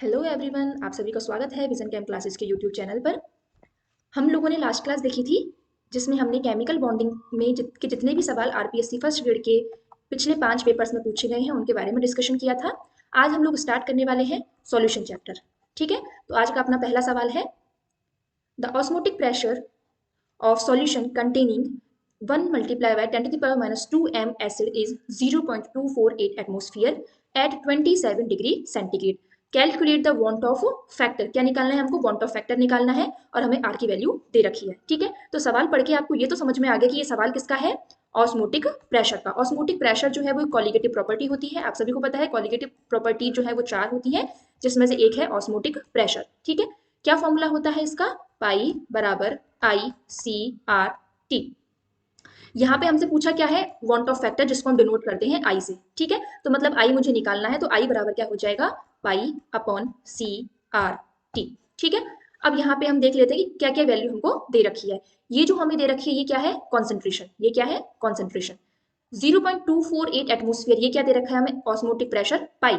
Hello everyone, आप सभी का स्वागत है विजन कैम क्लासेस के यूट्यूब चैनल पर। हम लोगों ने लास्ट क्लास देखी थी जिसमें हमने केमिकल बॉन्डिंग में के जितने भी सवाल आरपीएससी फर्स्ट ग्रेड के पिछले 5 पेपर्स में पूछे गए हैं उनके बारे में डिस्कशन किया था। आज हम लोग स्टार्ट करने वाले हैं सॉल्यूशन चैप्टर। ठीक है, तो आज का अपना पहला सवाल है, the osmotic pressure of solution containing 1 multiplied by 10 to the power minus 2 m acid is 0.248 atmosphere at 27 degree centigrade. Calculate the want of factor. क्या निकालना है हमको? वांट ऑफ फैक्टर निकालना है और हमें आर की वैल्यू दे रखी है। ठीक है, तो सवाल पढ़ के आपको ये तो समझ में आ गया कि ये सवाल किसका है, ऑस्मोटिक प्रेशर का। ऑस्मोटिक प्रेशर जो है वो कॉलिगेटिव प्रॉपर्टी होती है, आप सभी को पता है। कॉलिगेटिव प्रॉपर्टी जो है वो 4 होती है जिसमें से एक है ऑस्मोटिक प्रेशर। ठीक है, क्या फॉर्मूला होता है इसका? पाई बराबर आई सी आर टी। यहाँ पे हमसे पूछा क्या है, वांट ऑफ फैक्टर, जिसको हम डिनोट करते हैं आई से। ठीक है, तो मतलब आई मुझे निकालना है, तो आई बराबर क्या हो जाएगा, pi upon C R T. ठीक है, अब यहाँ पे हम देख लेते हैं कि क्या क्या वैल्यू हमको दे रखी है। ये जो हमें दे रखी है ये क्या है, कॉन्सेंट्रेशन। ये क्या है, कॉन्सेंट्रेशन। 0.248 एटमोस्फियर, ये क्या दे रखा है हमें, ऑस्मोटिक प्रेशर पाई।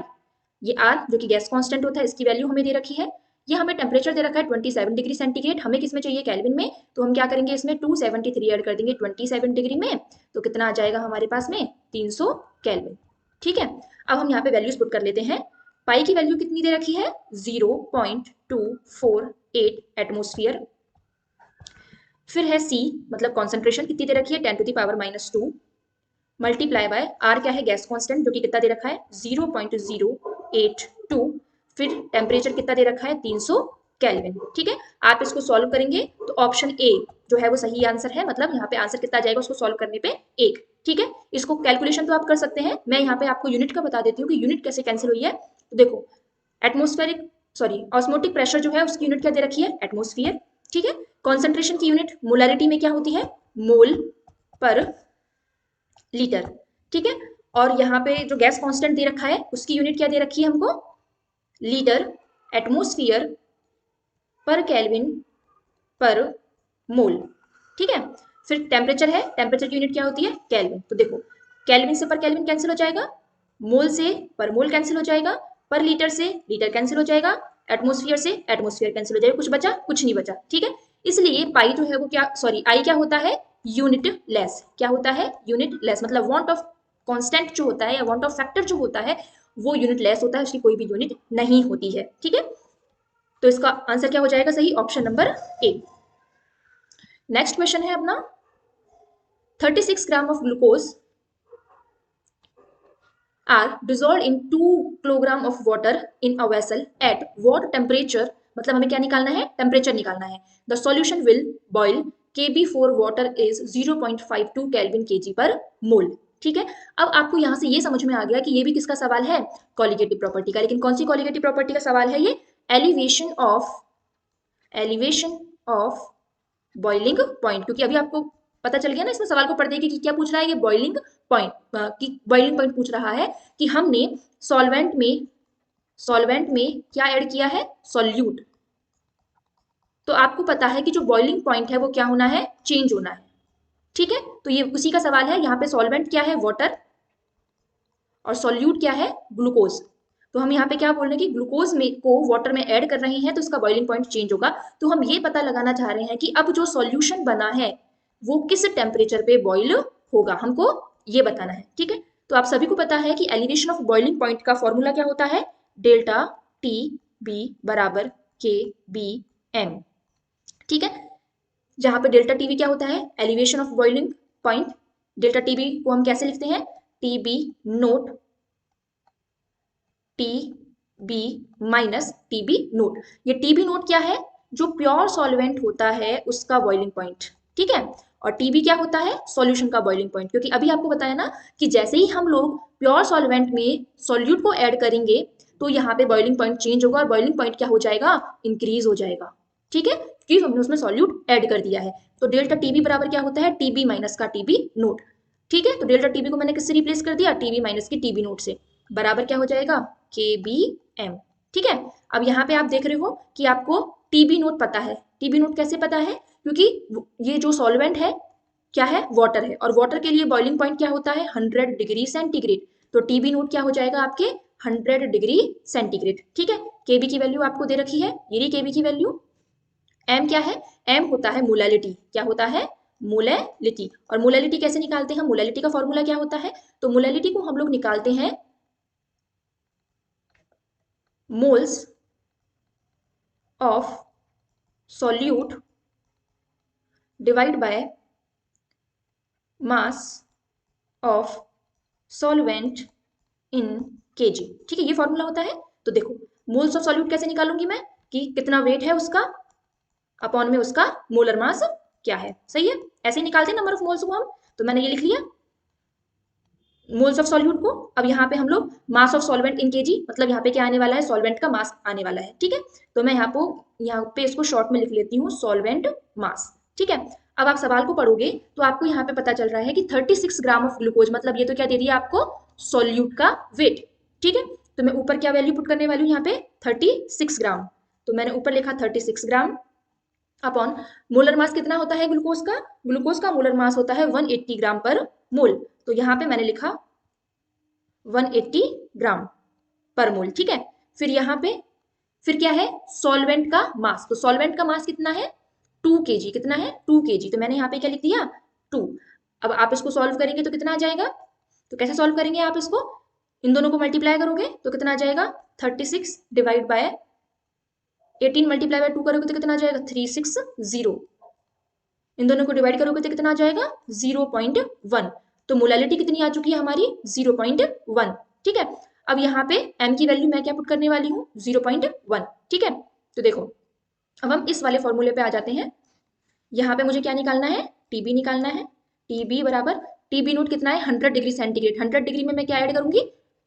ये आर जो कि गैस कांस्टेंट होता है, इसकी वैल्यू हमें दे रखी है। ये हमें टेम्परेचर दे रखा है 27 डिग्री सेंटीग्रेड। हमें किस में चाहिए, केल्विन में। तो हम क्या करेंगे, इसमें 273 ऐड कर देंगे 27 डिग्री में, तो कितना आ जाएगा हमारे पास में, 300 केल्विन। ठीक है, अब हम यहाँ पे वैल्यूज पुट कर लेते हैं। पाई की वैल्यू कितनी दे रखी है, 0.248 एटमोस्फियर। फिर है सी मतलब कॉन्सेंट्रेशन, कितनी दे रखी है, 10 to the power minus 2 multiply by R क्या है, गैस कांस्टेंट जो कि कितना दे रखा है, 0.082। फिर टेम्परेचर कितना दे रखा है, 300 केल्विन। ठीक है, आप इसको सॉल्व करेंगे तो ऑप्शन ए जो है वो सही आंसर है। मतलब यहाँ पे आंसर कितना आ जाएगा उसको सॉल्व करने पे, 1। ठीक है, इसको कैलकुलेशन तो आप कर सकते हैं। मैं यहाँ पे आपको यूनिट का बता देती हूँ कि यूनिट कैसे कैंसिल हुई है। तो देखो, एटमोस्फेरिक सॉरी ऑस्मोटिक प्रेशर जो है उसकी यूनिट क्या दे रखी है, एटमोस्फियर। ठीक है, कॉन्सेंट्रेशन की यूनिट मोलैरिटी में क्या होती है, मोल पर लीटर। ठीक है, और यहाँ पे जो गैस कांस्टेंट दे रखा है उसकी यूनिट क्या दे रखी है हमको, लीटर एटमोस्फियर पर केल्विन पर मोल। ठीक है, फिर टेम्परेचर है, टेम्परेचर की यूनिट क्या होती है, केल्विन। तो देखो, केल्विन से पर केल्विन कैंसिल हो जाएगा, मोल से पर मोल कैंसिल हो जाएगा, पर लीटर से लीटर कैंसिल हो जाएगा, एटमोस्फियर से एटमोस्फियर कैंसिल हो जाएगा। कुछ बचा, कुछ नहीं बचा। ठीक है, इसलिए पाई जो है वो क्या, सॉरी आई क्या होता है, यूनिट लेस। क्या होता है, यूनिट लेस। मतलब वांट ऑफ कांस्टेंट जो होता है या वांट ऑफ फैक्टर जो होता है वो यूनिट लेस होता है, उसकी कोई भी यूनिट नहीं होती है। ठीक है, तो इसका आंसर क्या हो जाएगा सही, option number A. Next question है अपना, 36 gram of glucose are dissolved in 2 kilogram of water in a vessel eight what temperature। मतलब हमें क्या निकालना है, टेम्परेचर निकालना है। The solution will boil Kb for water is 0.52 kelvin KG पर मोल। ठीक है, अब आपको यहाँ से ये समझ में आ गया कि ये भी किसका सवाल है, कॉलिगेटिव प्रॉपर्टी का। लेकिन कौन सी कॉलिगेटिव प्रॉपर्टी का सवाल है ये, एलिवेशन ऑफ बॉइलिंग पॉइंट। क्योंकि अभी आपको पता चल गया ना इसमें सवाल को पढ़ देखिए कि क्या पूछ रहा है, ये बॉइलिंग पॉइंट की बॉइलिंग पॉइंट पूछ रहा है कि हमने सॉल्वेंट में क्या ऐड किया है, सॉल्यूट। तो आपको पता है कि जो बॉइलिंग पॉइंट है वो क्या होना है, चेंज होना है। ठीक है, तो ये उसी का सवाल है। यहाँ पे सॉल्वेंट क्या है, वाटर, और सॉल्यूट क्या है, ग्लूकोज। तो हम यहाँ पे क्या बोल रहे हैं कि ग्लूकोज में को वाटर में ऐड कर रहे हैं तो इसका बॉइलिंग पॉइंट चेंज होगा। तो हम ये पता लगाना चाह रहे हैं कि अब जो सॉल्यूशन बना है वो किस टेम्परेचर पे बॉइल होगा, हमको ये बताना है। ठीक है, तो आप सभी को पता है कि एलिवेशन ऑफ बॉइलिंग पॉइंट का फॉर्मूला क्या होता है, डेल्टा टी बी बराबर के बी एम। ठीक है, जहां पे डेल्टा टीबी क्या होता है, elevation of boiling point. Delta TB को हम कैसे लिखते हैं, TB naught T B minus TB naught. ये टीबी नोट क्या है, जो प्योर सॉल्वेंट होता है उसका बॉइलिंग पॉइंट। ठीक है, और टीबी क्या होता है, सॉल्यूशन का बॉइलिंग पॉइंट। क्योंकि अभी आपको बताया ना कि जैसे ही हम लोग प्योर सॉल्वेंट में सॉल्यूट को ऐड करेंगे तो यहाँ पे बॉइलिंग पॉइंट चेंज होगा और बॉइलिंग पॉइंट क्या हो जाएगा, इंक्रीज हो जाएगा। ठीक है, क्योंकि हमने उसमें सॉल्यूट ऐड कर दिया है। तो डेल्टा टीबी बराबर क्या होता है, टीबी माइनस का टीबी नोट। ठीक है, तो डेल्टा टीबी को मैंने किससे रिप्लेस कर दिया, टीबी माइनस की टीबी नोट से, बराबर क्या हो जाएगा, के बी एम। ठीक है, अब यहाँ पे आप देख रहे हो कि आपको टीबी नोट पता है। टीबी नोट कैसे पता है, क्योंकि ये जो सॉल्वेंट है क्या है, वाटर है, और वाटर के लिए बॉइलिंग पॉइंट क्या होता है, 100 डिग्री सेंटीग्रेड। तो टीबी नोट क्या हो जाएगा आपके 100 डिग्री सेंटीग्रेड। ठीक है, केबी की वैल्यू आपको दे रखी है, ये रही केबी की वैल्यू। एम क्या है? एम होता है मोलैलिटी। क्या होता है? मोलैलिटी। और मोलैलिटी कैसे निकालते हैं? मोलैलिटी का फॉर्मूला क्या होता है? तो मोलैलिटी को हम लोग निकालते हैं moles of solute divide by mass of solvent in KG. ठीक है, ये फॉर्मूला होता है। तो देखो, मोल्स ऑफ सॉल्यूट कैसे निकालूंगी मैं? कि कितना वेट है उसका अपॉन में उसका मोलर मास क्या है। सही है, ऐसे ही निकालते हैं नंबर ऑफ मोल्स को हम। तो मैंने ये लिख लिया मोल्स ऑफ सॉल्यूट को। अब यहाँ पे हम लोग mass of solvent in KG, मतलब यहाँ पे क्या आने वाला है? सॉल्वेंट का मास आने वाला है। ठीक है, तो मैं यहाँ पे इसको शॉर्ट में लिख लेती हूँ सॉल्वेंट मास। ठीक है, अब आप सवाल को पढ़ोगे तो आपको यहाँ पे पता चल रहा है कि 36 ग्राम ऑफ ग्लूकोज, मतलब ये तो क्या दे दिया आपको? सॉल्यूट का वेट। ठीक है, तो मैं ऊपर क्या वैल्यू पुट करने वाली हूँ यहाँ पे? 36 ग्राम। तो मैंने ऊपर लिखा 36 ग्राम अपॉन मोलर मास कितना होता है ग्लूकोज का? ग्लूकोज का मोलर मास होता है 180 ग्राम पर मोल। तो यहाँ पे मैंने लिखा 180 ग्राम पर मोल। ठीक है, फिर यहाँ पे फिर क्या है? सॉल्वेंट का मास। तो सॉल्वेंट का मास कितना है? 2 केजी। कितना है? 2 केजी। तो मैंने यहाँ पे क्या लिख दिया? 2। अब आप इसको सॉल्व करेंगे तो कितना आ जाएगा? तो कैसे सॉल्व करेंगे आप इसको? इन दोनों को मल्टीप्लाई करोगे तो कितना आ जाएगा? 36 डिवाइड बाय 18 मल्टीप्लाई बाय 2 करोगे तो कितना आ जाएगा? 360। इन दोनों को डिवाइड करोगे तो कितना आ जाएगा? 0.1। तो मोलैलिटी कितनी आ चुकी है हमारी? 0.1। ठीक है, अब यहाँ पे m की वैल्यू मैं क्या पुट करने वाली हूँ? 0.1। ठीक है, तो देखो अब हम इस वाले फॉर्मूले पे आ जाते हैं। यहाँ पे मुझे क्या निकालना है? टीबी निकालना है। टीबी बराबर टीबी नोट कितना है? 100 डिग्री सेंटीग्रेड। 100 डिग्री में मैं क्या ऐड करूंगी?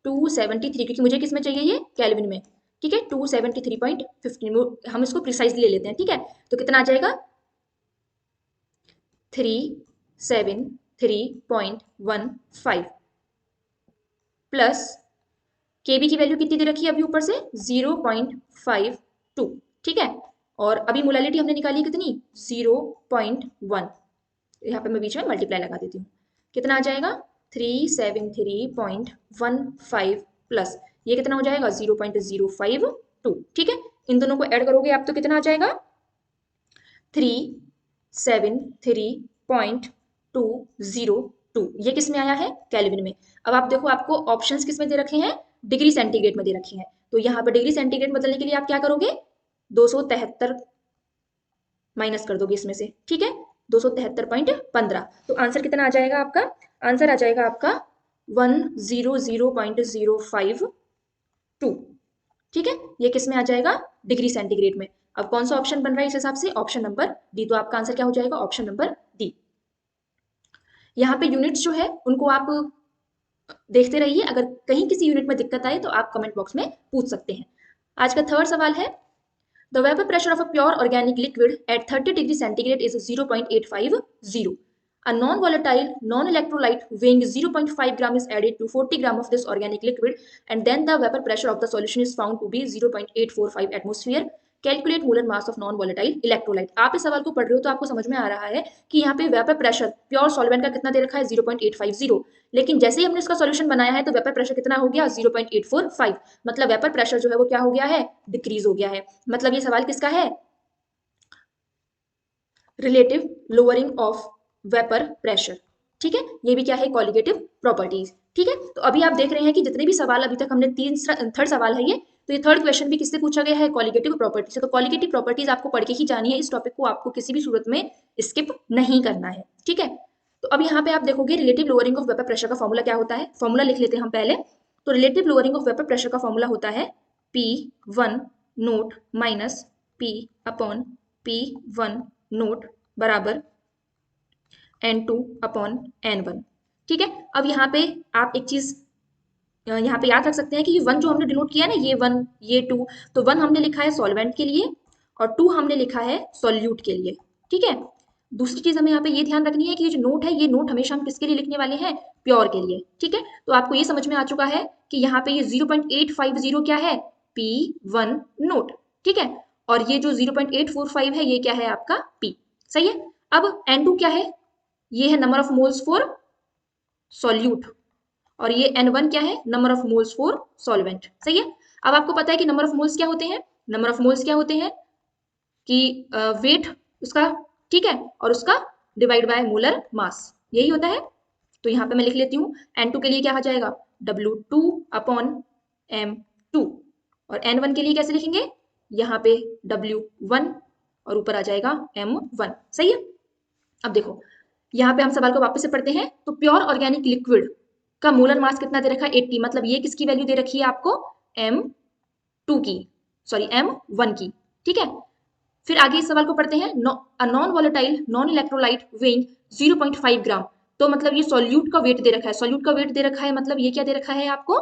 273, क्योंकि मुझे किस में चाहिए? ये केल्विन में। ठीक है, 273.15 हम इसको प्रिसाइजली ले लेते हैं। ठीक है, तो कितना आ जाएगा? 373.15 प्लस केबी की वैल्यू कितनी दे रखी है अभी ऊपर से? 0.52। ठीक है, और अभी मोलैलिटी हमने निकाली कितनी? 0.1। यहाँ पे मैं बीच में मल्टीप्लाई लगा देती हूँ। कितना आ जाएगा? 373.15 प्लस ये कितना हो जाएगा? 0.052। ठीक है, इन दोनों को ऐड करोगे आप तो कितना आ जाएगा? 373.202। ये किस में आया है? केल्विन में। अब आप देखो, आपको ऑप्शंस किस में दे रखे हैं? डिग्री सेंटीग्रेड में दे रखे हैं। तो यहाँ पर डिग्री सेंटीग्रेड बदलने के लिए आप क्या करोगे? 273 माइनस कर दोगे इसमें से। ठीक है, 273.15। तो आंसर कितना आ जाएगा आपका? आंसर आ जाएगा आपका 100.052। ठीक है, ये किस में आ जाएगा? डिग्री सेंटीग्रेड में। अब कौन सा ऑप्शन बन रहा है इस हिसाब से? Option number D. तो आपका आंसर क्या हो जाएगा? Option number D. यहाँ पे यूनिट्स जो है उनको आप देखते रहिए, अगर कहीं किसी यूनिट में दिक्कत आए तो आप कमेंट बॉक्स में पूछ सकते हैं। आज का थर्ड सवाल है, the vapour pressure of a pure organic liquid at 30 degree centigrade is 0.850. A non-volatile, non-electrolyte weighing 0.5 gram is added to 40 gram of this organic liquid and then the vapor pressure of the solution is found to be 0.845 atmosphere. Calculate molar mass of non volatile electrolyte. आप इस सवाल को पढ़ रहे हो तो आपको समझ में आ रहा है कि यहाँ पे वेपर प्रेशर प्योर सॉल्वेंट का कितना दे रखा है? 0.850। लेकिन जैसे ही हमने इसका सॉल्यूशन बनाया है तो वेपर प्रेशर कितना हो गया? 0.845। मतलब वेपर प्रेशर जो है वो क्या हो गया है? डिक्रीज हो गया है। मतलब ये सवाल किसका है? Relative lowering of vapour pressure. ठीक है, ये भी क्या है? Colligative properties. ठीक है, तो अभी आप देख रहे हैं कि जितने भी सवाल अभी तक हमने थर्ड सवाल है ये, तो ये थर्ड क्वेश्चन भी किससे पूछा गया है? कॉलिगेटिव प्रॉपर्टी से। तो कॉलिगेटिव प्रॉपर्टीज आपको पढ़ के ही जानी है। इस टॉपिक को आपको किसी भी सूरत में स्किप नहीं करना है। ठीक है, तो अब यहाँ पे आप देखोगे relative lowering of vapour pressure का फॉर्मूला क्या होता है? फॉर्मूला लिख लेते हैं हम पहले। तो relative lowering of vapour pressure का फॉर्मूला होता है P1 note minus P upon P1 note बराबर N2 अपॉन N1। ठीक है, अब यहाँ पे आप एक चीज यहाँ पे याद रख सकते हैं कि ये 1 जो हमने डिनोट किया है ना, ये 1 ये 2, तो 1 हमने लिखा है सॉल्वेंट के लिए और 2 हमने लिखा है सॉल्यूट के लिए। ठीक है, दूसरी चीज हमें यहाँ पे ये ध्यान रखनी है कि ये जो नोट है, ये नोट हमेशा हम किसके लिए लिखने वाले हैं? प्योर के लिए। ठीक है, तो आपको ये समझ में आ चुका है कि यहाँ पे ये 0.850 क्या है? P1 note. ठीक है, और ये जो 0.845 है ये क्या है? आपका P। सही है, अब N2 क्या है? ये है number of moles for solute और ये N1 क्या है, number of moles for solvent. सही है। अब आपको पता है कि नंबर ऑफ मोल्स क्या होते हैं, नंबर ऑफ मोल्स क्या होते हैं कि वेट उसका, ठीक है, और उसका डिवाइड बाय मोलर मास, यही होता है। तो यहाँ पे मैं लिख लेती हूँ N2 के लिए क्या आ जाएगा, W2 अपॉन M2, और N1 के लिए कैसे लिखेंगे, यहाँ पे W1 और ऊपर आ जाएगा M1। सही है। अब देखो यहाँ पे हम सवाल को वापस से पढ़ते हैं। तो प्योर ऑर्गेनिक लिक्विड का मोलर मास कितना दे रखा है, 80, मतलब ये किसकी वैल्यू दे रखी है आपको, M2 की, सॉरी M1 की, ठीक है। फिर आगे इस सवाल को पढ़ते हैं। Non volatile non electrolyte weighing 0.5 ग्राम, तो मतलब ये सॉल्यूट का वेट दे रखा है, सॉल्यूट का वेट दे रखा है, मतलब ये क्या दे रखा है आपको,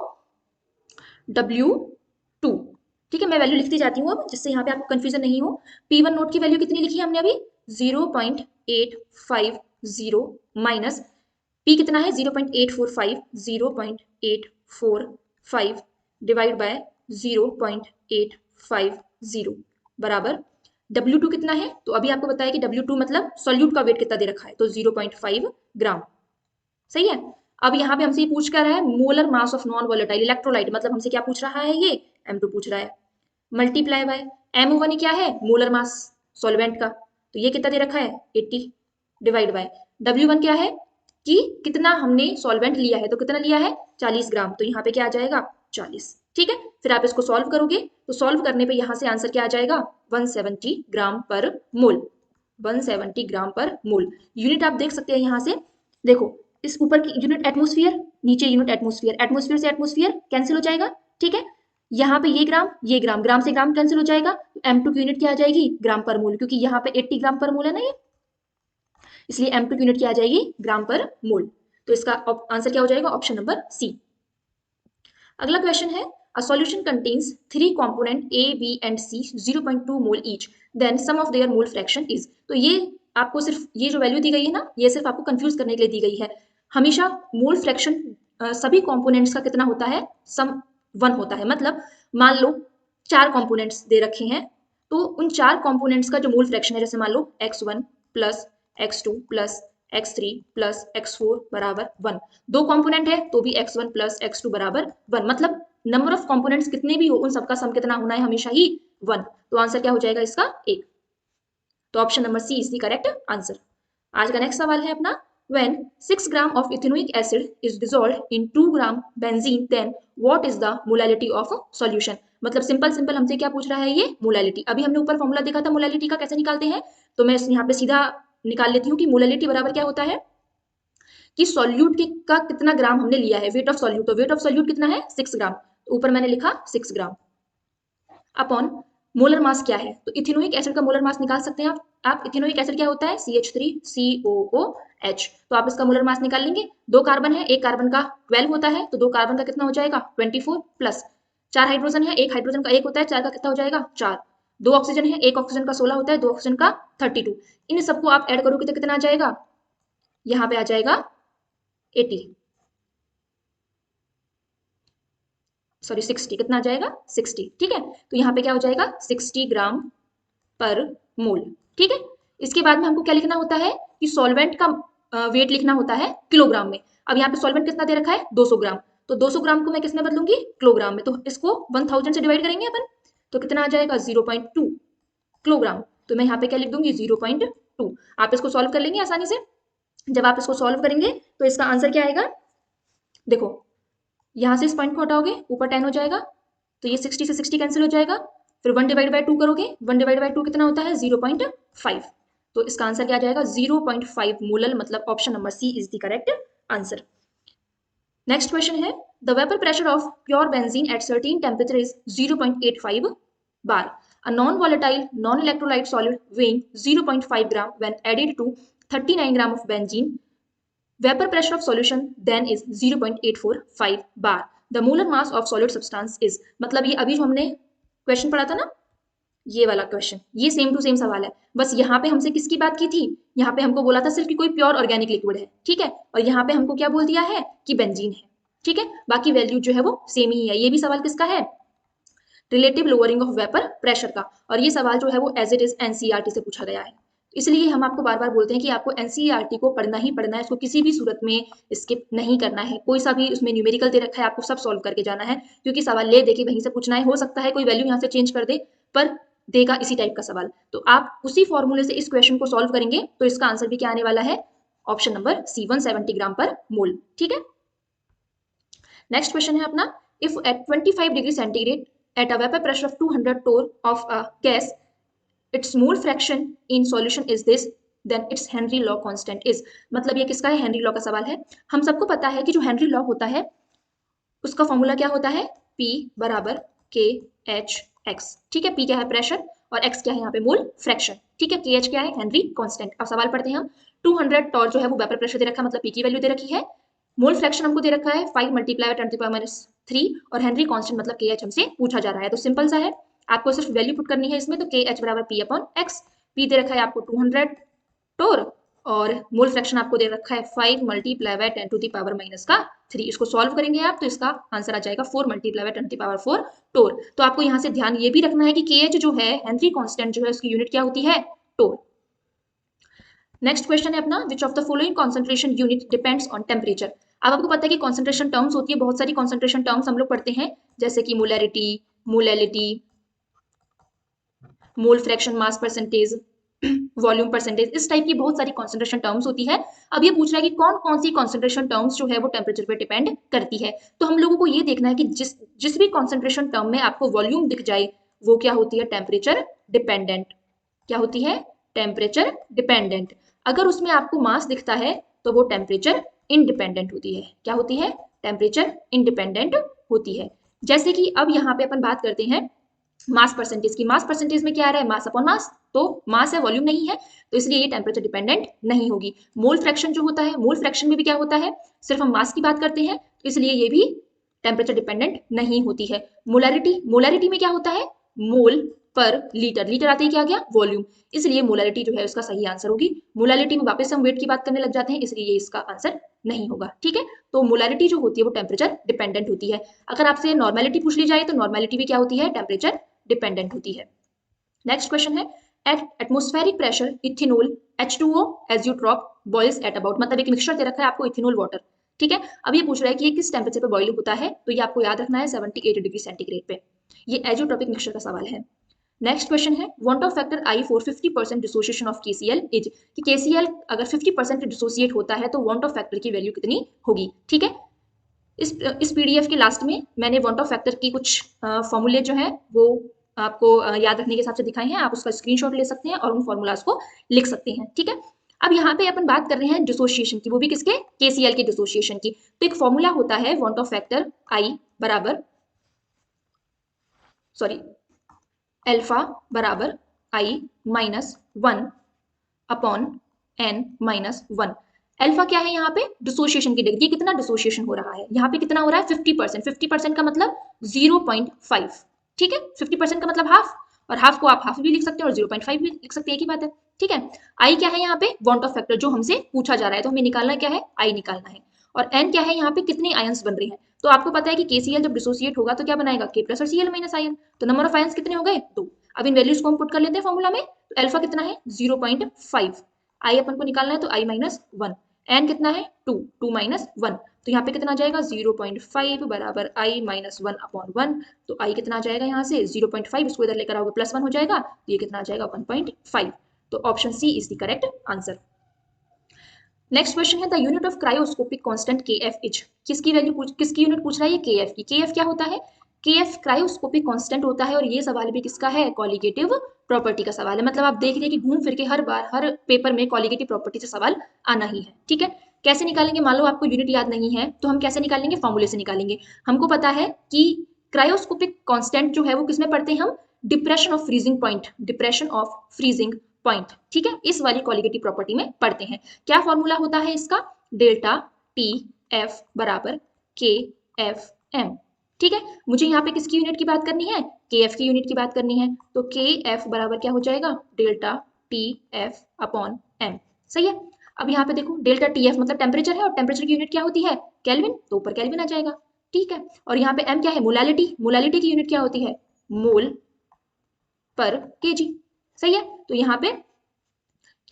W2। ठीक है, मैं वैल्यू लिखती जाती हूँ अब, जिससे यहाँ पे आपको कंफ्यूजन नहीं हो। P1 नोट की वैल्यू कितनी लिखी है हमने अभी, 0.850 माइनस P कितना है 0.845, 0.845 डिवाइड बाय 0.850 बराबर W2 कितना है। तो अभी आपको बताया कि W2 मतलब सॉल्यूट का वेट कितना दे रखा है, तो 0.5 ग्राम। सही है। अब यहाँ पे हमसे ये पूछ कर रहा है molar mass of non volatile electrolyte, मतलब हमसे क्या पूछ रहा है, ये M2 पूछ रहा है, मल्टीप्लाई बाय M1 क्या है, मोलर मास सॉल्वेंट का, तो ये कितना दे रखा है 80, डिवाइड बाय W1 क्या है कि कितना हमने सॉल्वेंट लिया है, तो कितना लिया है 40 ग्राम, तो यहाँ पे क्या आ जाएगा 40। ठीक है, फिर आप इसको सॉल्व करोगे तो सॉल्व करने पे यहाँ से आंसर क्या आ जाएगा 170 ग्राम पर मोल, 170 ग्राम पर मोल। यूनिट आप देख सकते हैं यहाँ से, देखो इस ऊपर की यूनिट एटमोस्फियर, नीचे यूनिट एटमोस्फियर, एटमोस्फियर से एटमोस्फियर कैंसिल हो जाएगा। ठीक है, यहाँ पे ये ग्राम ग्राम से ग्राम कैंसिल हो जाएगा, तो M2 की यूनिट क्या आ जाएगी, ग्राम पर मोल, क्योंकि यहाँ पे 80 ग्राम पर मोल है ना ये, इसलिए M2 की यूनिट क्या आ जाएगी, ग्राम पर मोल। तो इसका आंसर क्या हो जाएगा, ऑप्शन नंबर सी। अगला क्वेश्चन है, a solution contains 3 component A, B and C 0.2 mole each, then sum of their mole fraction is। तो ये आपको सिर्फ ये जो वैल्यू दी गई है ना, ये सिर्फ आपको कंफ्यूज करने के लिए दी गई है। हमेशा मोल फ्रैक्शन सभी कंपोनेंट्स का कितना होता है, सम 1 होता है। मतलब मान लो 4 कंपोनेंट्स दे रखे हैं, तो उन 4 कंपोनेंट्स का जो मोल फ्रैक्शन है, जैसे मान लो x1 plus x2 plus x3 plus x4 बराबर 1, 2 कंपोनेंट है तो भी x1 प्लस x2 बराबर 1, मतलब नंबर ऑफ कंपोनेंट्स कितने भी हो उन सबका सम कितना होना है, हमेशा ही 1। तो आंसर क्या हो जाएगा इसका 1। तो option number C is the correct answer. आज का नेक्स्ट सवाल है अपना, when 6 gram of ethanoic acid is dissolved in 2 gram benzene then what is the molality of solution। मतलब सिंपल हमसे क्या पूछ रहा है, ये मोलालिटी। अभी हमने ऊपर फॉर्मूला देखा था मोलालिटी का कैसे निकालते हैं, तो मैं यहाँ पे सीधा निकाल लेती हूँ कि मोलालिटी बराबर क्या होता है कि सॉल्यूट का कितना ग्राम हमने लिया है, वेट ऑफ सॉल्यूट, तो वेट ऑफ सॉल्यूट कितना है 6 ग्राम, तो ऊपर मैंने लिखा 6 ग्राम अपॉन मोलर मास क्या है, तो इथेनोइक एसिड का मोलर मास निकाल सकते हैं आप इथेनोइक एसिड क्या होता है CH3COOH, तो आप इसका मोलर मास निकाल लेंगे। 2 कार्बन है, एक कार्बन का 12 होता है, तो 2 कार्बन का कितना हो जाएगा 24 प्लस 4 हाइड्रोजन है, एक हाइड्रोजन का 1 होता है, 4 का कितना हो जाएगा 4, 2 ऑक्सीजन है, एक ऑक्सीजन का 16 होता है, 2 ऑक्सीजन का 32, इन सबको आप ऐड करोगे तो कितना आ जाएगा, यहाँ पे आ जाएगा 80, सॉरी 60, कितना आ जाएगा 60। ठीक है, तो यहाँ पे क्या हो जाएगा 60 ग्राम पर मोल। ठीक है, इसके बाद में हमको क्या लिखना होता है कि सॉल्वेंट का वेट लिखना होता है किलोग्राम में। अब यहाँ पे सॉल्वेंट कितना दे रखा है 200 ग्राम, तो 200 ग्राम को मैं किस में बदलूंगी, किलोग्राम में, तो इसको 1000 से डिवाइड करेंगे अपन, तो कितना आ जाएगा 0.2 किलोग्राम, तो मैं यहाँ पे क्या लिख दूंगी 0.2। आप इसको सॉल्व कर लेंगे आसानी से। जब आप इसको सॉल्व करेंगे तो इसका आंसर क्या आएगा, देखो यहाँ से इस पॉइंट को हटाओगे ऊपर 10 हो जाएगा, तो ये 60 से 60 कैंसिल हो जाएगा, फिर 1 डिवाइड बाय 2 करोगे, 1 डिवाइड बाय 2 कितना होता है 0.5, तो इसका आंसर क्या आ जाएगा 0.5 मोलल, मतलब option number C is the correct answer. Next question है, the vapour pressure of pure benzene at certain temperature is 0.85 bar, a non-volatile non-electrolyte solid weighing 0.5 gram when added to 39 gram of benzene, vapor pressure of solution then is 0.845 bar, the molar mass of solid substance is। मतलब ये अभी जो हमने question पढ़ा था ना, ये वाला क्वेश्चन, ये सेम टू सेम सवाल है, बस यहाँ पे हमसे किसकी बात की थी, यहाँ पे हमको बोला था सिर्फ कि कोई प्योर ऑर्गेनिक लिक्विड है, ठीक है, और यहाँ पे हमको क्या बोल दिया है कि बेंजीन है। ठीक है, बाकी वैल्यू जो है वो सेम ही है। ये भी सवाल किसका है, relative lowering of vapour pressure का, और ये सवाल जो है वो एज इट इज एनसीईआरटी से पूछा गया है। इसलिए हम आपको बार बार बोलते हैं कि आपको एनसीईआरटी को पढ़ना ही पढ़ना है, इसको किसी भी सूरत में स्किप नहीं करना है। कोई सा भी उसमें न्यूमेरिकल दे रखा है, आपको सब सॉल्व करके जाना है, क्योंकि सवाल ले दे के वहीं से पूछना है। हो सकता है कोई वैल्यू यहाँ से चेंज कर दे, पर देगा इसी टाइप का सवाल। तो आप उसी फॉर्मूले से इस क्वेश्चन को सॉल्व करेंगे, तो इसका आंसर भी क्या आने वाला है, ऑप्शन नंबर सी 170 ग्राम पर मोल। ठीक है, नेक्स्ट क्वेश्चन है अपना, if at 25 degree centigrade at a vapour pressure of 200 torr of a gas its mole fraction in solution is this, then its Henry law constant is. मतलब ये किसका है, हेनरी लॉ का सवाल है। हम सबको पता है कि जो हेनरी लॉ होता है उसका फॉर्मूला क्या होता है, P बराबर के एच एक्स। ठीक है, P क्या है प्रेशर और X क्या है यहाँ पे मोल फ्रैक्शन। ठीक है, KH क्या है, हेनरी कांस्टेंट। अब सवाल पढ़ते हैं हम, 200 टॉर जो है वो वेपर प्रेशर दे रखा है, मतलब P की वैल्यू दे रखी है, मोल फ्रैक्शन हमको दे रखा है 5 मल्टीप्लाई 10⁻³ और हेनरी कांस्टेंट मतलब KH हमसे पूछा जा रहा है। तो सिंपल सा है, आपको सिर्फ वैल्यू पुट करनी है इसमें। तो KH बराबर P/X, P दे रखा है आपको 200 टोर और मोल फ्रैक्शन आपको दे रखा है 5 मल्टीप्लाई बाय 10⁻³ इसको सॉल्व करेंगे आप, तो इसका आंसर आ जाएगा 4 मल्टीप्लाई बाय 10⁴ टोर। तो आपको यहाँ से ध्यान ये भी रखना है कि KH जो है हेनरी कांस्टेंट जो है उसकी यूनिट क्या होती है, टोर। नेक्स्ट क्वेश्चन है अपना, which of the following concentration unit depends on temperature. अब आपको पता है कि कॉन्सेंट्रेशन टर्म्स होती है, बहुत सारी कॉन्सेंट्रेशन टर्म्स हम लोग पढ़ते हैं, जैसे कि molarity, molality, mole fraction, mass percentage, volume percentage, इस टाइप की बहुत सारी कॉन्सेंट्रेशन टर्म्स होती है। अब ये पूछ रहा है कि कौन कौन सी कॉन्सेंट्रेशन टर्म्स जो है वो टेम्परेचर पे डिपेंड करती है। तो हम लोगों को ये देखना है कि जिस भी कॉन्सेंट्रेशन टर्म में आपको वॉल्यूम दिख जाए वो क्या होती है, टेम्परेचर डिपेंडेंट। क्या होती है, टेम्परेचर डिपेंडेंट। अगर उसमें आपको मास दिखता है तो वो टेम्परेचर इंडिपेंडेंट होती है। क्या होती है, टेम्परेचर इंडिपेंडेंट होती है। जैसे कि अब यहाँ पे अपन बात करते हैं मास परसेंटेज की। मास परसेंटेज में क्या आ रहा है, मास अपॉन मास, तो मास है वॉल्यूम नहीं है, तो इसलिए ये टेम्परेचर डिपेंडेंट नहीं होगी। मोल फ्रैक्शन जो होता है, मोल फ्रैक्शन में भी क्या होता है, सिर्फ हम मास की बात करते हैं, तो इसलिए ये भी टेम्परेचर डिपेंडेंट नहीं होती है। मोलैरिटी, मोलैरिटी में क्या होता है, मोल पर लीटर, लीटर आते ही क्या आ गया, वॉल्यूम, इसलिए मोलैरिटी जो है उसका सही आंसर होगी। मोलैरिटी में वापस हम वेट की बात करने लग जाते हैं, इसलिए ये इसका आंसर नहीं होगा। ठीक है, तो मोलैरिटी जो होती है वो टेम्परेचर डिपेंडेंट होती है। अगर आपसे नॉर्मेलिटी पूछ ली जाए तो नॉर्मेलिटी भी क्या होती है, टेम्परेचर डिपेंडेंट होती है। नेक्स्ट क्वेश्चन है, at atmospheric pressure ethanol H2O as you drop boils at about. मतलब एक मिक्सचर दे रखा है आपको इथेनॉल वाटर। ठीक है, अब ये पूछ रहा है कि ये किस टेम्परेचर पे बॉइल होता है, तो ये आपको याद रखना है 78 डिग्री सेंटीग्रेड पे। ये एजोट्रोपिक मिक्सचर का सवाल है। नेक्स्ट क्वेश्चन है, want of factor I for 50% dissociation of KCl is, कि KCl अगर 50% डिसोसिएट होता है तो want ऑफ फैक्टर की वैल्यू कितनी होगी। ठीक है, इस PDF के लास्ट में मैंने want ऑफ फैक्टर की कुछ फॉर्मूले जो है वो आपको याद रखने के हिसाब से दिखाए हैं। आप उसका स्क्रीनशॉट ले सकते हैं और उन फॉर्मूलाज को लिख सकते हैं। ठीक है, अब यहाँ पे अपन बात कर रहे हैं डिसोसिएशन की, वो भी किसके, KCl के डिसोसिएशन की। तो एक फॉर्मूला होता है want ऑफ फैक्टर I बराबर, सॉरी, अल्फा बराबर I minus 1 upon n minus 1। Alpha क्या है यहाँ पे, डिसोसिएशन की डिग्री, कितना डिसोसिएशन हो रहा है, यहाँ पे कितना हो रहा है 50%। 50% का मतलब 0.5। ठीक है, 50% का मतलब हाफ, और हाफ को आप हाफ भी लिख सकते हैं और 0.5 भी लिख सकते हैं, एक ही बात है। ठीक है, आई क्या है यहाँ पे, want ऑफ फैक्टर जो हमसे पूछा जा रहा है, तो हमें निकालना क्या है, आई निकालना है। और एन क्या है, यहाँ पे कितने आयंस बन रहे हैं। तो आपको पता है कि KCl जब डिसोसिएट होगा तो क्या बनाएगा, K प्लस और Cl माइनस आयन। तो नंबर ऑफ आयंस कितने हो गए, 2। अब इन वैल्यूज को हम पुट कर लेते हैं फॉर्मूला में। तो अल्फा कितना है 0.5, आई अपन को निकालना है तो आई माइनस 1, एन कितना है 2, 2 माइनस 1, तो यहाँ पे कितना आ जाएगा 0.5 बराबर आई माइनस 1 अपॉन 1। तो आई कितना आ जाएगा यहाँ से 0.5, इसको इधर लेकर आओगे प्लस 1 हो जाएगा, तो ये कितना आ जाएगा 1.5। तो option C is the correct answer. Next question है, the unit of cryoscopic constant KF is. किसकी वैल्यू किसकी यूनिट पूछ रहा है, ये KF की। KF क्या होता है, KF क्रायोस्कोपिक कांस्टेंट होता है, और ये सवाल भी किसका है, कॉलिगेटिव प्रॉपर्टी का सवाल है। मतलब आप देख रहे हैं कि घूम फिर के हर बार हर पेपर में कॉलिगेटिव प्रॉपर्टी से सवाल आना ही है। ठीक है, कैसे निकालेंगे, मान लो आपको यूनिट याद नहीं है तो हम कैसे निकालेंगे, फॉर्मूले से निकालेंगे। हमको पता है कि क्रायोस्कोपिक कांस्टेंट जो है वो किसमें पढ़ते हैं हम, depression of freezing point, depression of freezing point. ठीक है, इस वाली कॉलिगेटिव प्रॉपर्टी में पढ़ते हैं। क्या फॉर्मूला होता है इसका, डेल्टा TF बराबर KFM। ठीक है, मुझे यहाँ पे किसकी यूनिट की बात करनी है, KF की यूनिट की बात करनी है, तो KF बराबर क्या हो जाएगा, डेल्टा TF अपॉन M। सही है, अब यहाँ पे देखो डेल्टा TF मतलब टेम्परेचर है, और टेम्परेचर की यूनिट क्या होती है, केल्विन, तो ऊपर केल्विन आ जाएगा। ठीक है, और यहाँ पे M क्या है, मोलालिटी, मोलालिटी की यूनिट क्या होती है, मोल पर kg। सही है, तो यहाँ पे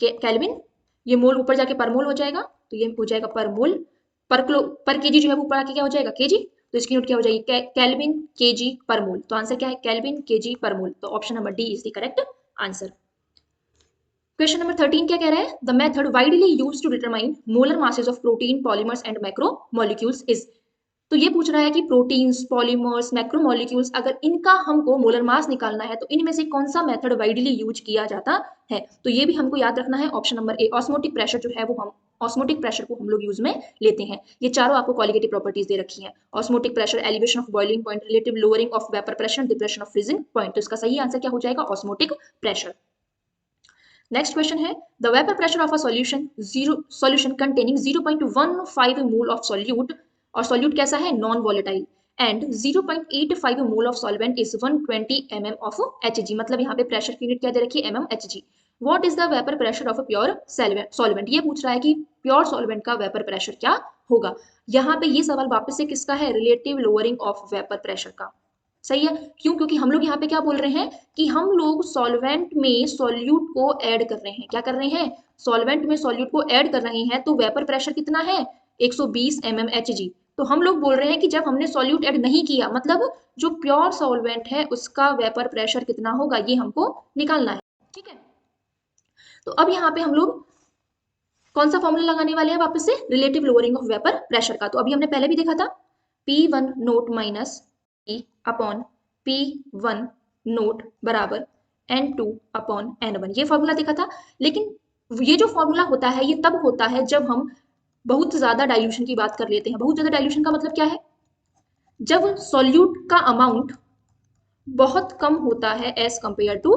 केल्विन, ये मोल ऊपर जाके पर मोल हो जाएगा, तो ये हो जाएगा पर मोल, पर केजी जो है वो ऊपर आके क्या हो जाएगा केजी, तो इसकी यूनिट क्या हो जाएगी केल्विन केजी पर मोल। तो आंसर क्या है केल्विन केजी पर मोल। तो option number D is the correct answer. Question number 13 क्या कह रहा है, the method widely used to determine molar masses of protein polymers and macromolecules is. तो ये पूछ रहा है कि प्रोटीन्स, पॉलीमर्स, मैक्रोमोलिक्यूल्स, अगर इनका हमको मोलर मास निकालना है तो इनमें से कौन सा मेथड वाइडली यूज किया जाता है। तो ये भी हमको याद रखना है, option number A osmotic pressure जो है वो हम ऑस्मोटिक प्रेशर को हम लोग यूज में लेते हैं। ये चारों आपको क्वालिटेटिव प्रॉपर्टीज दे रखी हैं, osmotic pressure, elevation of boiling point, relative lowering of vapour pressure, depression of freezing point. तो इसका सही आंसर क्या हो जाएगा ऑस्मोटिक प्रेशर। नेक्स्ट क्वेश्चन है, the vapour pressure of a solution containing 0.15 mole of solute, और सॉल्यूट कैसा है non volatile, and 0.85 mole of solvent is 120 mm of Hg। मतलब यहाँ पे प्रेशर की यूनिट क्या दे रखी है mmHg। What is the vapour pressure of a pure solvent, ये पूछ रहा है कि प्योर सॉल्वेंट का वेपर प्रेशर क्या होगा। यहाँ पे ये सवाल वापस से किसका है, relative lowering of vapour pressure का। सही है, क्यों, क्योंकि हम लोग यहाँ पे क्या बोल रहे हैं कि हम लोग सॉल्वेंट में सॉल्यूट को ऐड कर रहे हैं, क्या कर रहे हैं सॉल्वेंट में सॉल्यूट को ऐड कर रहे हैं, तो वेपर प्रेशर कितना है 120 mmHg। तो हम लोग बोल रहे हैं कि जब हमने सॉल्यूट ऐड नहीं किया, मतलब जो प्योर सॉल्वेंट है उसका वेपर प्रेशर कितना होगा, ये हमको निकालना है। ठीक है, तो अब यहाँ पे हम लोग कौन सा फॉर्मूला लगाने वाले हैं वापस से, relative lowering of vapour pressure का। तो अभी हमने पहले भी देखा था P1 note minus P upon P1 note बराबर N2 अपॉन N1, ये फॉर्मूला देखा था। लेकिन ये जो फॉर्मूला होता है ये तब होता है जब हम बहुत ज्यादा डाइल्यूशन की बात कर लेते हैं। बहुत ज्यादा डाइल्यूशन का मतलब क्या है, जब सॉल्यूट का अमाउंट बहुत कम होता है एज कंपेयर टू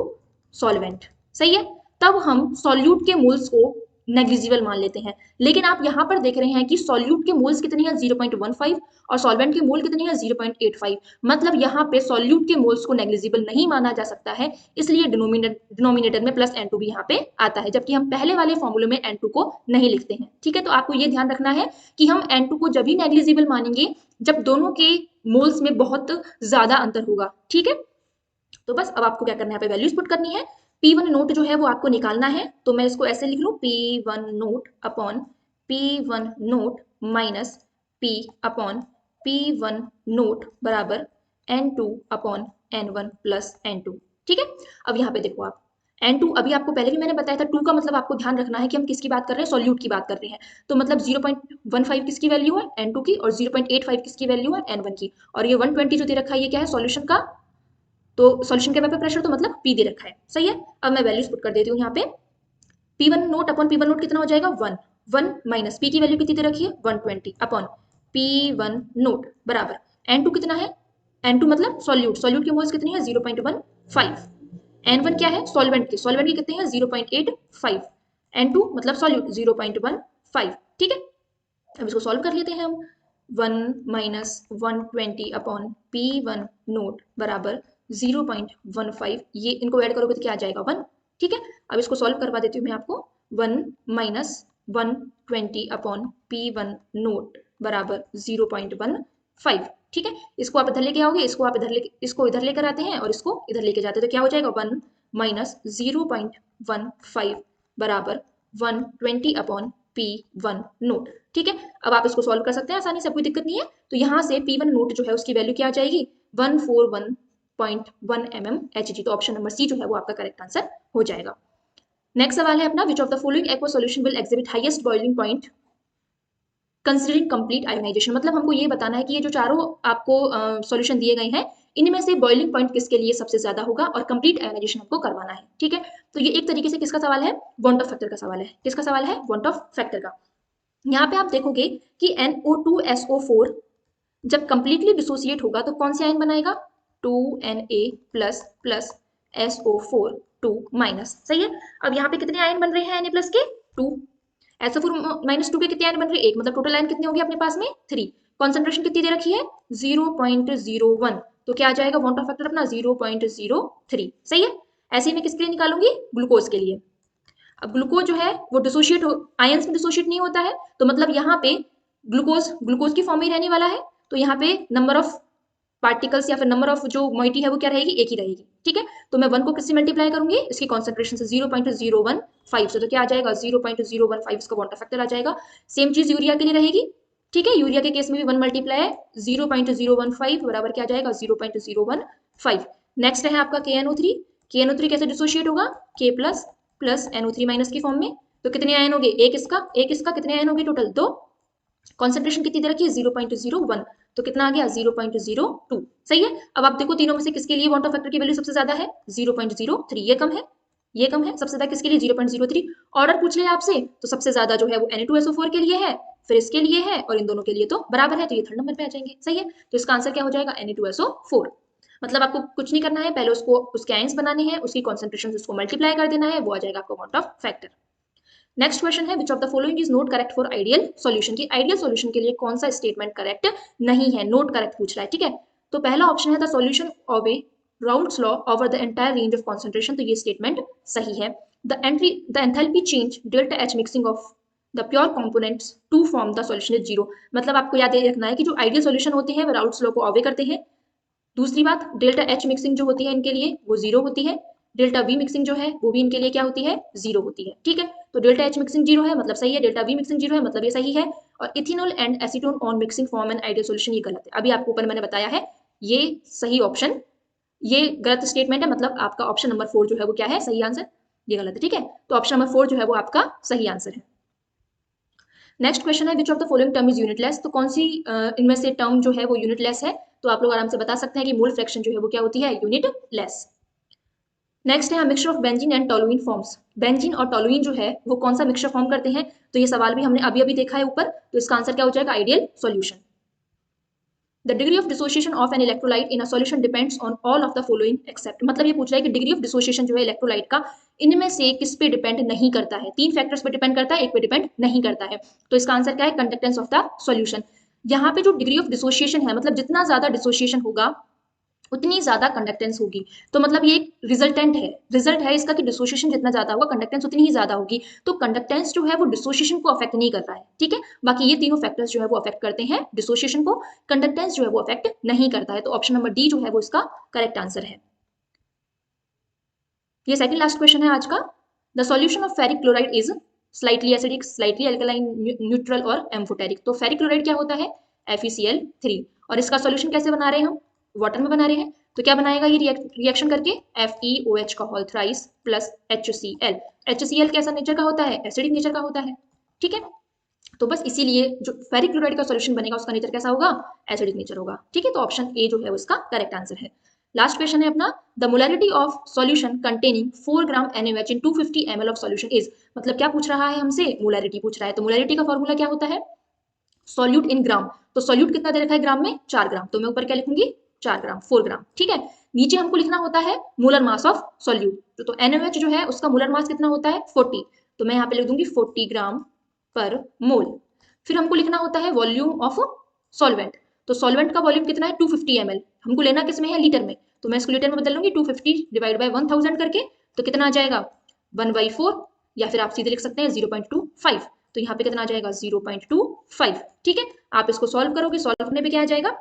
सॉल्वेंट। सही है, तब हम सॉल्यूट के मोल्स को नेग्लिजिबल मान लेते हैं। लेकिन आप यहाँ पर देख रहे हैं कि सॉल्यूट के मोल्स कितने हैं 0.15 और सॉल्वेंट के मोल कितने हैं 0.85। मतलब यहाँ पे सॉल्यूट के मोल्स को नेग्लिजिबल नहीं माना जा सकता है, इसलिए डिनोमिनेटर में प्लस N2 भी यहाँ पे आता है, जबकि हम पहले वाले फॉर्मूले में N2 को नहीं लिखते हैं। ठीक है, तो आपको ये ध्यान रखना है कि हम N2 को जब भी नेग्लिजिबल मानेंगे जब दोनों के मोल्स में बहुत ज्यादा अंतर होगा। ठीक है, तो बस अब आपको क्या करना है, यहाँ पे वैल्यूज पुट करनी है। P1 नोट जो है वो आपको निकालना है, तो मैं इसको ऐसे लिख लूँ P1 naught upon P1 note minus P upon P1 note बराबर N2 upon N1 plus N2। ठीक है, अब यहाँ पे देखो आप N2, अभी आपको पहले भी मैंने बताया था 2 का मतलब आपको ध्यान रखना है कि हम किसकी बात कर रहे हैं, सॉल्यूट की बात कर रहे हैं। तो मतलब 0.15 किसकी वैल्यू है N2 की, और 0.85 किसकी वैल्यू है N1 की, और ये 120 जो दे रखा है ये क्या है सॉल्यूशन का, तो सॉल्यूशन के वेपर प्रेशर तो मतलब P दे रखा है। सही है, अब मैं वैल्यूज पुट कर देती हूँ यहाँ पे। P1 naught upon P1 note कितना हो जाएगा 1 माइनस P की वैल्यू कितनी दे रखी है 120 अपॉन P1 नोट बराबर N2 कितना है, N2 मतलब सॉल्यूट के मोल्स कितने हैं 0.15, N1 क्या है सॉल्वेंट के कितने हैं 0.85, N2 मतलब सॉल्यूट 0.15। ठीक है, अब इसको सॉल्व कर लेते हैं हम। 1 माइनस 120 अपॉन P1 नोट बराबर 0.15, ये इनको ऐड करोगे तो क्या आ जाएगा 1। ठीक है, अब इसको सॉल्व करवा देती हूँ मैं आपको। 1 माइनस 120 अपॉन P1 नोट बराबर 0.15। ठीक है, इसको आप इधर लेके आओगे, इसको इधर लेकर आते हैं और इसको इधर लेके जाते हैं, तो क्या हो जाएगा 1 माइनस 0.15 बराबर 120 अपॉन P1 नोट। ठीक है, अब आप इसको सॉल्व कर सकते हैं आसानी से, कोई दिक्कत नहीं है। तो यहाँ से P1 नोट जो है उसकी वैल्यू क्या आ जाएगी 141.1 mmHg। तो ऑप्शन नंबर सी जो है वो आपका करेक्ट आंसर हो जाएगा। नेक्स्ट सवाल है अपना, which of the following aqua solution will exhibit highest boiling point considering complete ionisation. मतलब हमको ये बताना है कि ये जो चारों आपको सॉल्यूशन दिए गए हैं इनमें से बॉइलिंग पॉइंट किसके लिए सबसे ज्यादा होगा और कंप्लीट आयोनाइजेशन हमको करवाना है। ठीक है, तो ये एक तरीके से किसका सवाल है, वांट ऑफ फैक्टर का सवाल है। किसका सवाल है, वांट ऑफ फैक्टर का। यहाँ पे आप देखोगे कि NO2SO4 जब कंप्लीटली डिसोसिएट होगा तो कौन से आयन बनाएगा 2Na plus plus SO4 2 minus. सही है, अब यहाँ पे कितने आयन बन रहे हैं Na प्लस के 2, SO4 माइनस 2 के कितने आयन बन रहे हैं 1, मतलब टोटल आयन कितने हो गए अपने पास में 3। कॉन्सेंट्रेशन कितनी दे रखी है 0.01, तो क्या आ जाएगा वांट ऑफ फैक्टर अपना 0.03। सही है, ऐसे ही मैं किसके लिए निकालूंगी ग्लूकोज के लिए। अब ग्लूकोज जो है वो डिसोशिएट आयंस में डिसोशिएट नहीं होता है, तो मतलब यहाँ पे ग्लूकोज की फॉर्म में ही रहने वाला है, तो यहाँ पे नंबर ऑफ पार्टिकल्स या फिर नंबर ऑफ जो मोइटी है वो क्या रहेगी, एक ही रहेगी। ठीक है, तो मैं 1 को किससे मल्टीप्लाई करूंगी, इसकी कॉन्सेंट्रेशन से 0.015 से, तो क्या आ जाएगा 0.015 इसका वाटर फैक्टर आ जाएगा। सेम चीज यूरिया के लिए रहेगी। ठीक है, यूरिया के केस में भी 1 मल्टीप्लाई है 0.015 बराबर क्या आ जाएगा 0.015। नेक्स्ट है आपका KNO3। KNO3 कैसे डिसोशिएट होगा, K plus plus NO3 minus की फॉर्म में। तो कितने आयन हो गए, एक इसका कितने आयन हो गए टोटल, तो कॉन्सेंट्रेशन कितनी दे रखी है 0.01, तो कितना आ गया 0.02। सही है। अब आप देखो तीनों में से किसके लिए वाटर फैक्टर की वैल्यू सबसे ज्यादा है 0.03, ये कम है, ये कम है, सबसे ज्यादा किसके लिए 0.03। ऑर्डर पूछ लिया आपसे तो सबसे ज्यादा जो है वो Na2SO4 के लिए है, फिर इसके लिए है, और इन दोनों के लिए तो बराबर है, तो ये 3rd नंबर पे आ जाएंगे। सही है, तो इसका आंसर क्या हो जाएगा Na2SO4। मतलब आपको कुछ नहीं करना है, पहले उसको उसके आयंस बनाने हैं, उसकी कॉन्सेंट्रेशन से उसको मल्टीप्लाई कर देना है, वो आ जाएगा आपका amount of factor. Next question है which of the following is not correct for ideal solution, की आइडियल सॉल्यूशन के लिए कौन सा स्टेटमेंट करेक्ट नहीं है, नोट करेक्ट पूछ रहा है। ठीक है, तो पहला ऑप्शन है the solution of a Raoult's law over the entire range of concentration, तो ये स्टेटमेंट सही है। The enthalpy change delta H mixing of the pure components to form the solution is zero. मतलब आपको याद रखना है कि जो आइडियल सॉल्यूशन होते हैं वो राउल्ट्स लॉ को ऑवे करते हैं। दूसरी बात, डेल्टा एच मिक्सिंग जो होती है इनके लिए वो जीरो होती है, डेल्टा वी मिक्सिंग जो है वो भी इनके लिए क्या होती है, जीरो होती है। ठीक है, तो डेल्टा एच मिक्सिंग जीरो है मतलब सही है, डेल्टा वी मिक्सिंग जीरो है मतलब ये सही है, और ethanol and acetone on mixing form an ideal solution ये गलत है। अभी आपको ऊपर मैंने बताया है ये सही ऑप्शन, ये गलत स्टेटमेंट है, मतलब आपका ऑप्शन नंबर 4 जो है वो क्या है, सही आंसर, ये गलत है। ठीक है, तो ऑप्शन नंबर 4 जो है वो आपका सही आंसर है। नेक्स्ट क्वेश्चन है which of the following term is unitless, तो कौन सी इनमें से टर्म जो है वो यूनिटलेस है, तो आप लोग आराम से बता सकते हैं कि मोल फ्रैक्शन जो है वो क्या होती है, यूनिटलेस। नेक्स्ट है mixture of benzene and toluene forms, benzene और टोलुइन जो है वो कौन सा मिक्सचर फॉर्म करते हैं, तो ये सवाल भी हमने अभी अभी देखा है ऊपर, तो इसका आंसर क्या हो जाएगा, ideal solution. The degree of dissociation of an electrolyte in a solution depends on all of the following except, मतलब ये पूछ रहा है कि डिग्री ऑफ डिसोसिएशन जो है इलेक्ट्रोलाइट का इनमें से किस पे डिपेंड नहीं करता है, 3 फैक्टर्स पे डिपेंड करता है, एक पे डिपेंड नहीं करता है। तो इसका आंसर क्या है, कंडक्टेंस ऑफ द सॉल्यूशन। यहाँ पे जो डिग्री ऑफ डिसोसिएशन है, मतलब जितना ज्यादा डिसोसिएशन होगा उतनी ज्यादा कंडक्टेंस होगी, तो मतलब ये एक रिजल्टेंट है, रिजल्ट है इसका कि डिसोसिएशन जितना ज्यादा होगा कंडक्टेंस उतनी ही ज्यादा होगी, तो कंडक्टेंस जो है वो डिसोसिएशन को अफेक्ट नहीं कर रहा है। ठीक है, बाकी ये तीनों फैक्टर्स जो है वो अफेक्ट करते हैं डिसोसिएशन को, कंडक्टेंस जो है वो अफेक्ट नहीं करता है, तो ऑप्शन नंबर डी जो है वो इसका करेक्ट आंसर है। ये सेकंड लास्ट क्वेश्चन है आज का। The solution of ferric chloride is slightly acidic, slightly alkaline, neutral और एम्फोटेरिक। तो फेरिक क्लोराइड क्या होता है, FeCl3, और इसका सॉल्यूशन कैसे बना रहे हैं हम, वाटर में बना रहे हैं, तो क्या बनाएगा ये रिएक्शन करके FeOH का whole thrice plus HCl। HCl कैसा नेचर का होता है, एसिडिक नेचर का होता है। ठीक है, तो बस इसीलिए जो फेरिक क्लोराइड का सॉल्यूशन बनेगा उसका नेचर कैसा होगा, एसिडिक नेचर होगा। ठीक है, तो ऑप्शन ए जो है उसका करेक्ट आंसर है। लास्ट क्वेश्चन है अपना, the molarity of solution containing 4 gram NaOH in 250 ml of solution is, मतलब क्या पूछ रहा है हमसे, मोलैरिटी पूछ रहा है, तो मोलैरिटी का फॉर्मूला क्या होता है, सॉल्यूट इन ग्राम, तो सॉल्यूट कितना दे रखा है ग्राम में, 4 ग्राम, तो मैं ऊपर क्या लिखूंगी 4 ग्राम, 4 ग्राम। ठीक है, नीचे हमको लिखना होता है मोलर मास ऑफ सॉल्यूट, तो NaOH जो है उसका मोलर मास कितना होता है 40, तो मैं यहाँ पे लिख दूंगी 40 ग्राम पर मोल। फिर हमको लिखना होता है वॉल्यूम ऑफ सॉल्वेंट, तो सॉल्वेंट का वॉल्यूम कितना है 250 ml, हमको लेना किस में है, लीटर में, तो मैं इसको लीटर में बदल लूंगी 250 डिवाइड बाय 1000 करके, तो कितना आ जाएगा 1/4, या फिर आप सीधे लिख सकते हैं 0.25, तो यहाँ पे कितना आ जाएगा 0.25। ठीक है, आप इसको सॉल्व करोगे, सॉल्व करने पे क्या आ जाएगा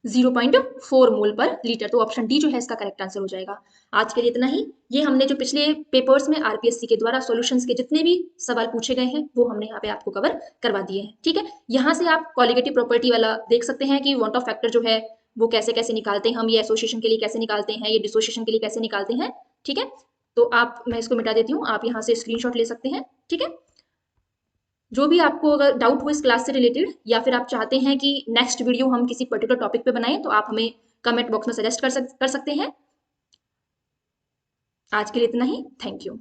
0.4 मोल पर लीटर, तो ऑप्शन डी जो है इसका करेक्ट आंसर हो जाएगा। आज के लिए इतना ही, ये हमने जो पिछले पेपर्स में RPSC के द्वारा सॉल्यूशंस के जितने भी सवाल पूछे गए हैं वो हमने यहाँ पे आपको कवर करवा दिए हैं। ठीक है, यहाँ से आप कॉलिगेटिव प्रॉपर्टी वाला देख सकते हैं कि वांट ऑफ फैक्टर जो है वो कैसे कैसे निकालते हैं हम, ये एसोसिएशन के लिए कैसे निकालते हैं, ये डिसोसिएशन के लिए कैसे निकालते हैं। ठीक है, तो आप, मैं इसको मिटा देती हूँ, आप यहाँ से स्क्रीनशॉट ले सकते हैं। ठीक है, जो भी आपको अगर डाउट हो इस क्लास से रिलेटेड, या फिर आप चाहते हैं कि नेक्स्ट वीडियो हम किसी पर्टिकुलर टॉपिक पे बनाएं, तो आप हमें कमेंट बॉक्स में सजेस्ट कर सकते हैं। आज के लिए इतना ही, थैंक यू।